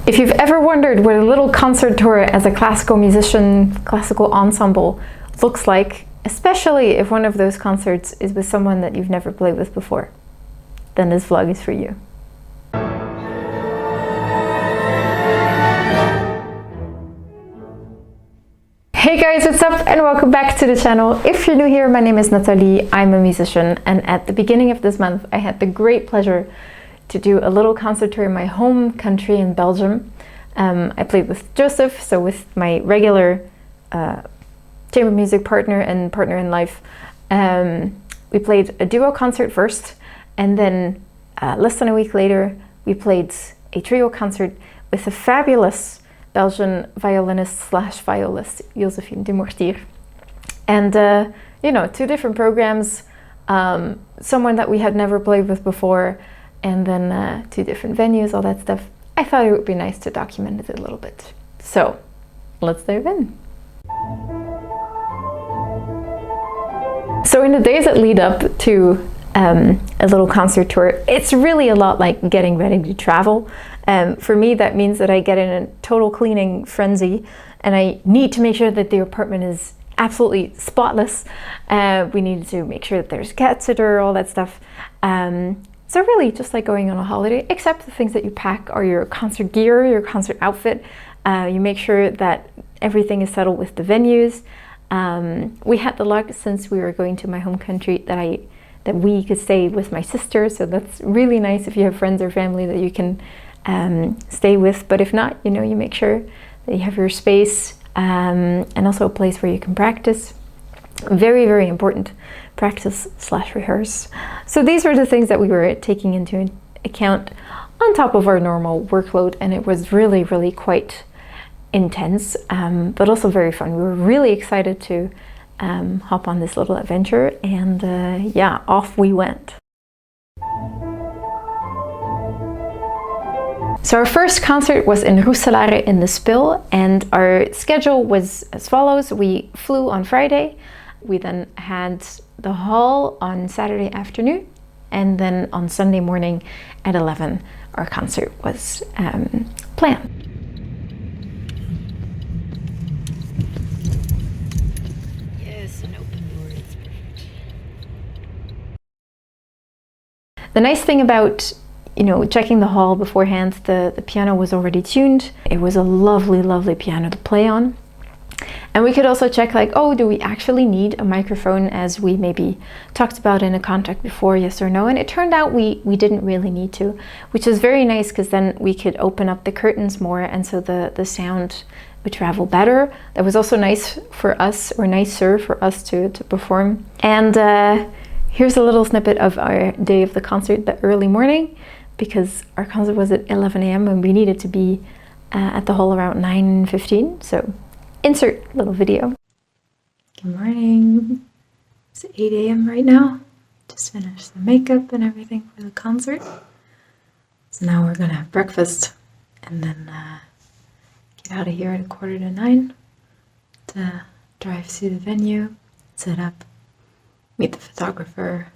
If you've ever wondered what a little concert tour as a classical musician, classical ensemble looks like, especially if one of those concerts is with someone that you've never played with before, then this vlog is for you. Hey guys, what's up and welcome back to the channel. If you're new here, my name is Nathalie, I'm a musician, and at the beginning of this month I had the great pleasure to do a little concert tour in my home country in Belgium. I played with Josef, so with my regular chamber music partner and partner in life. We played a duo concert first, and then less than a week later we played a trio concert with a fabulous Belgian violinist slash violist, Jozefien Dumortier. And you know, two different programs, someone that we had never played with before, and then two different venues, all that stuff. I thought it would be nice to document it a little bit. So let's dive in. So in the days that lead up to a little concert tour, it's really a lot like getting ready to travel. For me, that means that I get in a total cleaning frenzy and I need to make sure that the apartment is absolutely spotless. We need to make sure that there's cat sitter, all that stuff. So really just like going on a holiday, except the things that you pack are your concert gear, your concert outfit. You make sure that everything is settled with the venues. We had the luck, since we were going to my home country, that we could stay with my sister. So that's really nice if you have friends or family that you can stay with. But if not, you know, you make sure that you have your space and also a place where you can practice. Very, very important. Practice slash rehearse. So these were the things that we were taking into account on top of our normal workload, and it was really, really quite intense, but also very fun. We were really excited to hop on this little adventure, and yeah, off we went. So our first concert was in Roeselare in the Spil, and our schedule was as follows. We flew on Friday. We then had the hall on Saturday afternoon, and then on Sunday morning at 11 our concert was planned. Yes, an open door is perfect. The nice thing about, you know, checking the hall beforehand, the piano was already tuned. It was a lovely, lovely piano to play on. And we could also check, like, oh, do we actually need a microphone, as we maybe talked about in a contract before, yes or no? And it turned out we didn't really need to, which is very nice, because then we could open up the curtains more, and so the sound would travel better. That was also nice for us, or nicer for us to perform. And here's a little snippet of our day of the concert, the early morning, because our concert was at 11 a.m. and we needed to be at the hall around 9:15. So insert little video. Good morning. It's 8 a.m. right now. Just finished the makeup and everything for the concert. So now we're gonna have breakfast and then get out of here at 8:45 to drive to the venue, set up, meet the photographer,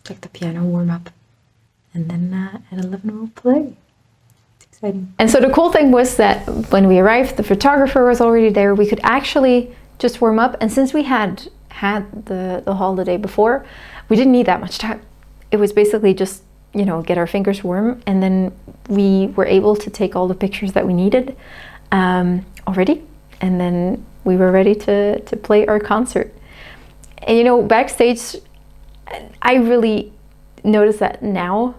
check the piano, warm up, and then at 11 we'll play. And so the cool thing was that when we arrived, the photographer was already there. We could actually just warm up, and since we had the hall the day before, we didn't need that much time. It was basically just, you know, get our fingers warm, and then we were able to take all the pictures that we needed already, and then we were ready to play our concert. And you know, backstage, I really notice that now.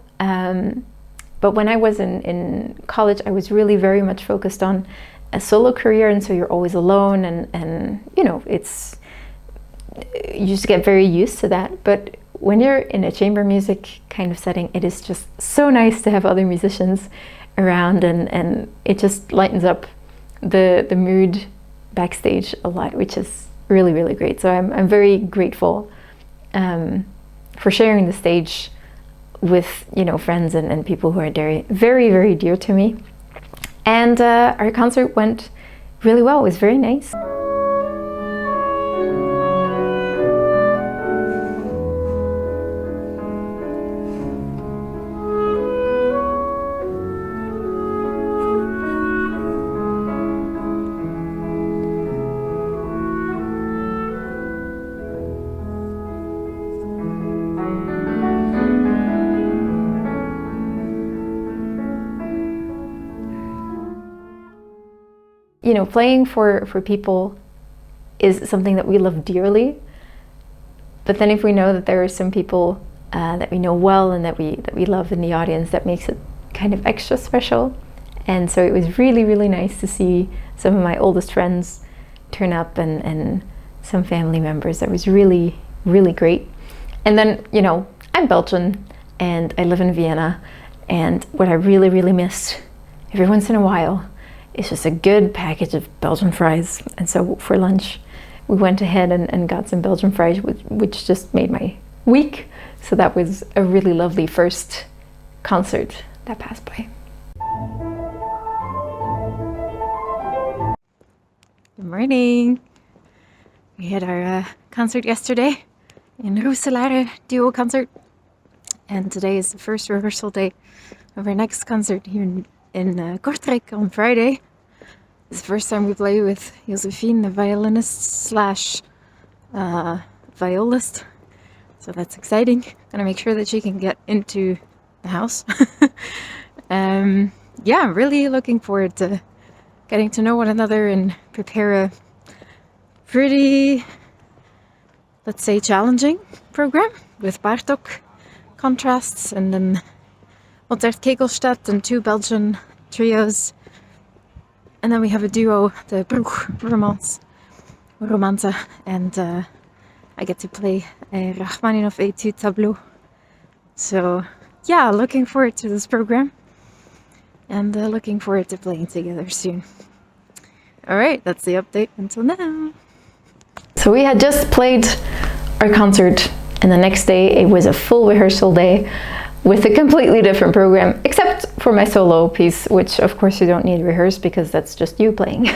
But when I was in college, I was really very much focused on a solo career, and so you're always alone, and you know, you just get very used to that. But when you're in a chamber music kind of setting, it is just so nice to have other musicians around, and it just lightens up the mood backstage a lot, which is really, really great. So I'm very grateful for sharing the stage with, you know, friends and people who are very, very, very dear to me. And our concert went really well. It was very nice. you know, playing for people is something that we love dearly. But then if we know that there are some people that we know well and that we love in the audience, that makes it kind of extra special. And so it was really, really nice to see some of my oldest friends turn up and some family members. That was really, really great. And then, you know, I'm Belgian and I live in Vienna, and what I really, really miss every once in a while is just a good package of Belgian fries. And so for lunch, we went ahead and got some Belgian fries, which just made my week. So that was a really lovely first concert that passed by. Good morning. We had our concert yesterday in Roeselare Duo concert, and today is the first rehearsal day of our next concert here in Kortrijk on Friday. It's the first time we play with Jozefien, the violinist slash violist. So that's exciting. Gonna make sure that she can get into the house. Yeah, I'm really looking forward to getting to know one another and prepare a pretty, let's say, challenging program with Bartók contrasts, and then Mozart Kegelstadt and 2 Belgian trios. And then we have a duo, the Bruch Romanza, and I get to play a Rachmaninoff Etude Tableau. So yeah, looking forward to this program, and looking forward to playing together soon. All right, that's the update until now. So we had just played our concert, and the next day it was a full rehearsal day with a completely different program, except for my solo piece, which of course you don't need to rehearse because that's just you playing.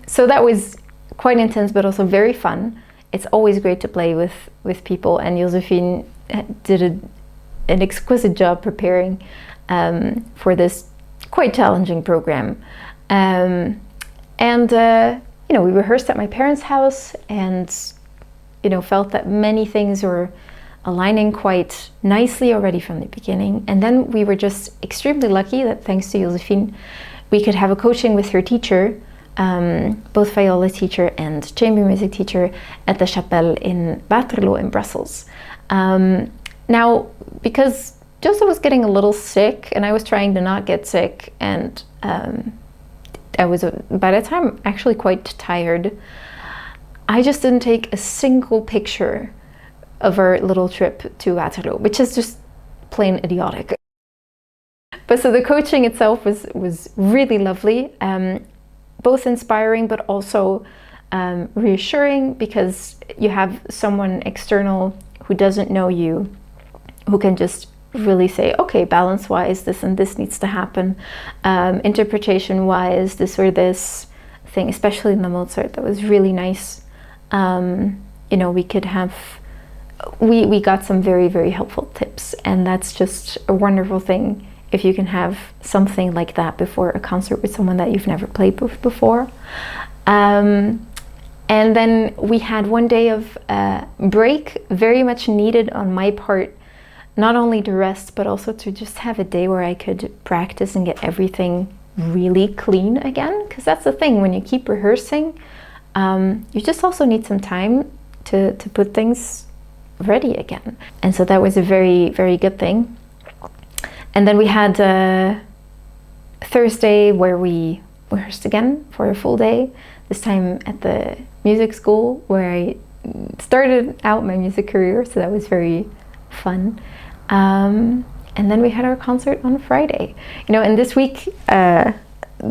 So that was quite intense, but also very fun. It's always great to play with people, and Jozefien did an exquisite job preparing for this quite challenging program. You know, we rehearsed at my parents' house, and you know, felt that many things were aligning quite nicely already from the beginning. And then we were just extremely lucky that thanks to Jozefien, we could have a coaching with her teacher, both viola teacher and chamber music teacher, at the Chapelle in Waterloo in Brussels. Now, because Joseph was getting a little sick and I was trying to not get sick, and I was by that time actually quite tired, I just didn't take a single picture of our little trip to Waterloo, which is just plain idiotic. But so the coaching itself was really lovely, both inspiring but also reassuring, because you have someone external who doesn't know you, who can just really say, okay, balance-wise, this and this needs to happen, interpretation-wise, this or this thing, especially in the Mozart. That was really nice. You know, we got some very, very helpful tips, and that's just a wonderful thing if you can have something like that before a concert with someone that you've never played with before. And then we had one day of break, very much needed on my part, not only to rest, but also to just have a day where I could practice and get everything really clean again. Because that's the thing, when you keep rehearsing, you just also need some time to put things ready again. And so that was a very, very good thing. And then we had Thursday where we rehearsed again for a full day, this time at the music school where I started out my music career, so that was very fun. And then we had our concert on Friday. You know, and this week there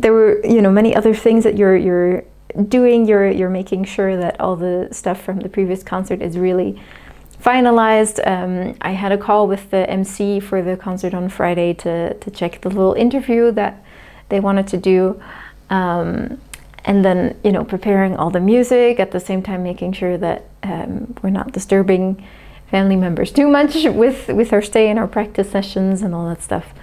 were, you know, many other things that you're doing. You're making sure that all the stuff from the previous concert is really finalized. I had a call with the MC for the concert on Friday to check the little interview that they wanted to do. And then, you know, preparing all the music, at the same time making sure that we're not disturbing family members too much with our stay and our practice sessions and all that stuff.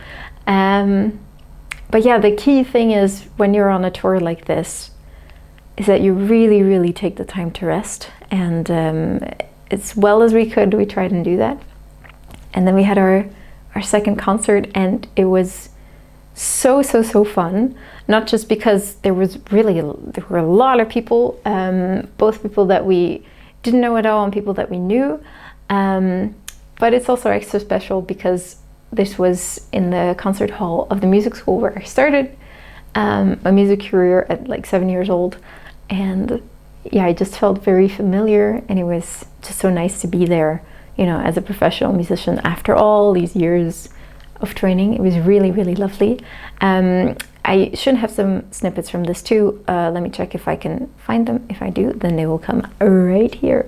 But yeah, the key thing is when you're on a tour like this is that you really, really take the time to rest. And as well as we could, we tried and do that. And then we had our second concert, and it was so fun. Not just because there were a lot of people, both people that we didn't know at all and people that we knew, but it's also extra special because this was in the concert hall of the music school where I started my music career at like 7 years old. And yeah, I just felt very familiar, and it was just so nice to be there, you know, as a professional musician after all these years of training. It was really lovely. I should have some snippets from this too. Let me check if I can find them. If I do, then they will come right here.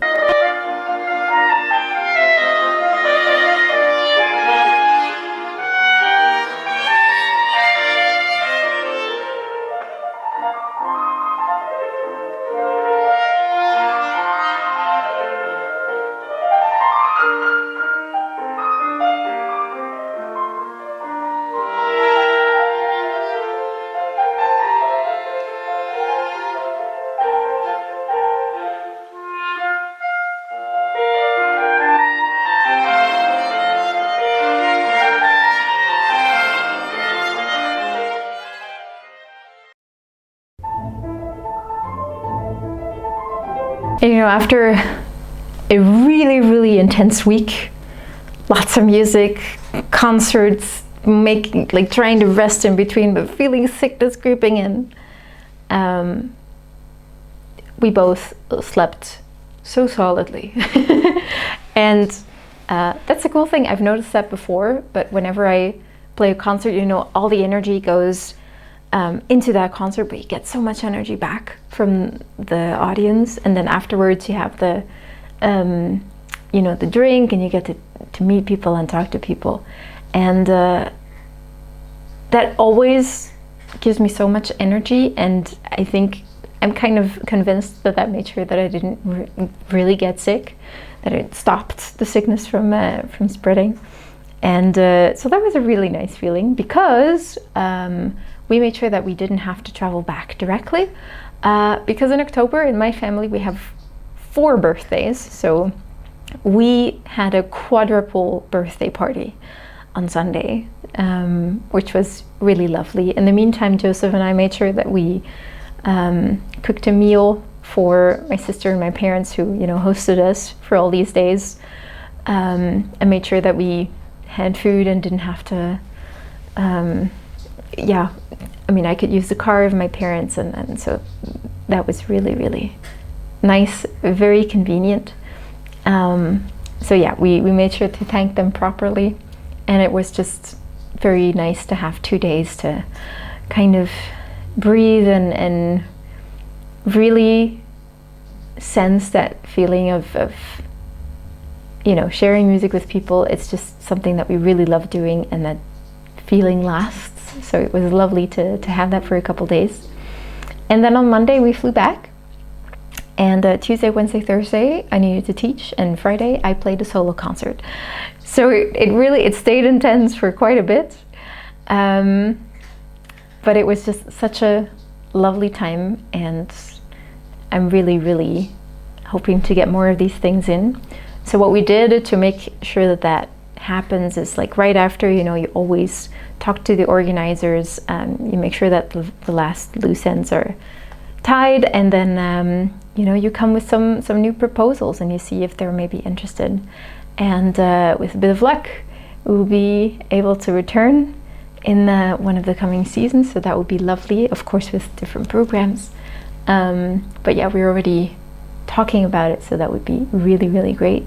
You know, after a really intense week, lots of music, concerts, trying to rest in between, but feeling sickness creeping in, we both slept so solidly. And that's a cool thing. I've noticed that before, but whenever I play a concert, you know, all the energy goes into that concert, but you get so much energy back from the audience, and then afterwards you have the you know, the drink, and you get to meet people and talk to people, and that always gives me so much energy. And I think I'm kind of convinced that that made sure that I didn't really get sick, that it stopped the sickness from spreading. And so that was a really nice feeling, because we made sure that we didn't have to travel back directly, because in October in my family we have 4 birthdays, so we had a quadruple birthday party on Sunday, which was really lovely. In the meantime, Josef and I made sure that we cooked a meal for my sister and my parents, who, you know, hosted us for all these days, and made sure that we had food and didn't have to yeah, I mean, I could use the car of my parents, and so that was really nice, very convenient. So yeah, we made sure to thank them properly, and it was just very nice to have 2 days to kind of breathe and really sense that feeling of you know, sharing music with people. It's just something that we really love doing, and that feeling lasts. So it was lovely to have that for a couple days. And then on Monday we flew back, and Tuesday, Wednesday, Thursday I needed to teach, and Friday I played a solo concert. So it stayed intense for quite a bit, but it was just such a lovely time, and I'm really hoping to get more of these things in. So what we did to make sure that that happens is, like, right after, you know, you always talk to the organizers, you make sure that the last loose ends are tied, and then you know, you come with some new proposals, and you see if they're maybe interested, and with a bit of luck we will be able to return in one of the coming seasons. So that would be lovely, of course, with different programs, but yeah, we're already talking about it, so that would be really great.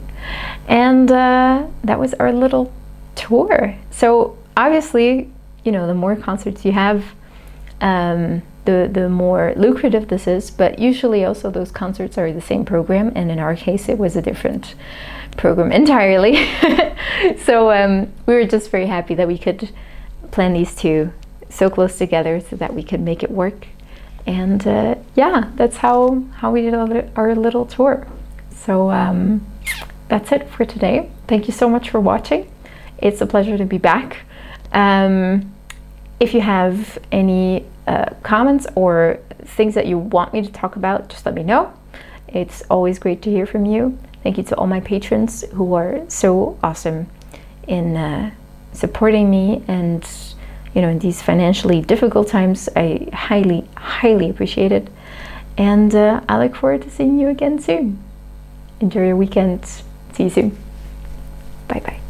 And that was our little tour. So obviously, you know, the more concerts you have, the more lucrative this is, but usually also those concerts are the same program, and in our case it was a different program entirely. So we were just very happy that we could plan these two so close together so that we could make it work. And yeah, that's how we did our little tour. So that's it for today. Thank you so much for watching. It's a pleasure to be back. If you have any comments or things that you want me to talk about, just let me know. It's always great to hear from you. Thank you to all my patrons who are so awesome in supporting me and, you know, in these financially difficult times. I highly, highly appreciate it. And I look forward to seeing you again soon. Enjoy your weekend. See you soon. Bye bye.